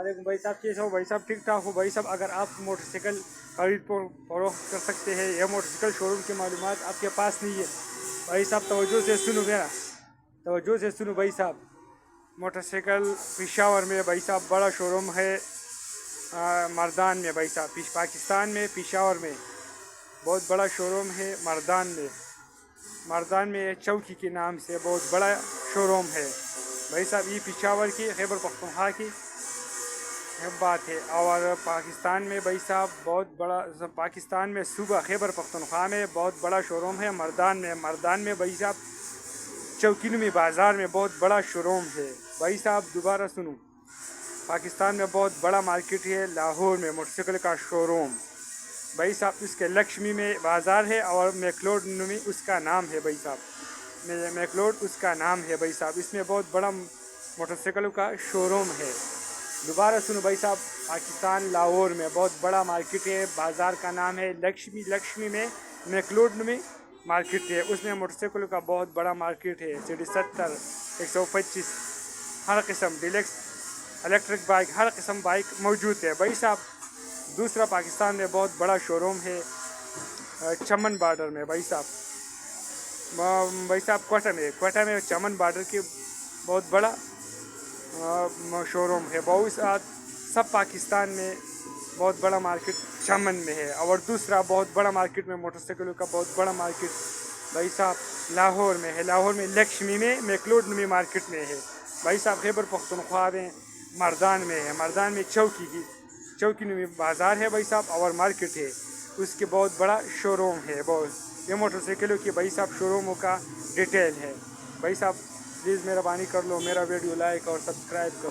वालेकुम भाई साहब, कैसे हो भाई साहब? ठीक ठाक हो भाई साहब? अगर आप मोटरसाइकिल खरीद फरोख्त कर सकते हैं या मोटरसाइकिल शोरूम की मालूमात आपके पास नहीं है भाई साहब, तवज्जो से सुनो मेरा, तवज्जो से सुनो भाई साहब। मोटरसाइकिल पिशावर में भाई साहब बड़ा शोरूम है, मर्दान में भाई साहब, पाकिस्तान में पिशावर में बहुत बड़ा शोरूम है। मर्दान में चौकी के नाम से बहुत बड़ा शोरूम है भाई साहब। ये पिशावर की खैबर पख्तूनख्वा की बात है। और पाकिस्तान में भाई साहब बहुत बड़ा, पाकिस्तान में सूबा खैबर पख्तूनख्वा में बहुत बड़ा शोरूम है मर्दान में भाई साहब चौकीन में बाज़ार में बहुत बड़ा शोरूम है भाई साहब। दोबारा सुनो, पाकिस्तान में बहुत बड़ा मार्केट है लाहौर में मोटरसाइकिल का शोरूम भाई साहब। उसके लक्ष्मी में बाज़ार है और मैकलोड में उसका नाम है भाई साहब, मैकलोड उसका नाम है भाई साहब। इसमें बहुत बड़ा मोटरसाइकिलों का शोरूम है। दोबारा सुनो भाई साहब, पाकिस्तान लाहौर में बहुत बड़ा मार्केट है, बाज़ार का नाम है लक्ष्मी में मैकलोड में मार्केट है। उसमें मोटरसाइकिलों का बहुत बड़ा मार्केट है। CD 70, 125 हर किस्म, डिलक्स, इलेक्ट्रिक बाइक, हर किस्म बाइक मौजूद है भाई साहब। दूसरा पाकिस्तान में बहुत बड़ा शोरूम है चमन बॉर्डर में भाई साहब, क्वेटा में चमन बॉर्डर के बहुत बड़ा शोरूम है। बहुत सब पाकिस्तान में बहुत बड़ा मार्केट चमन में है। और दूसरा बहुत बड़ा मार्केट में मोटरसाइकिलों का बहुत बड़ा मार्केट भाई साहब लाहौर में है। लाहौर में लक्ष्मी में मैकलोड में मार्केट में है भाई साहब। खैबर पख्तूनख्वा में मर्दान में है, मर्दान में चौकी में बाज़ार है भाई साहब और मार्केट है, उसके बहुत बड़ा शोरूम है। बहुत ये मोटरसाइकिलों की भाई साहब शोरूमों का डिटेल है भाई साहब। प्लीज़ मेहरबानी कर लो, मेरा वीडियो लाइक और सब्सक्राइब करो।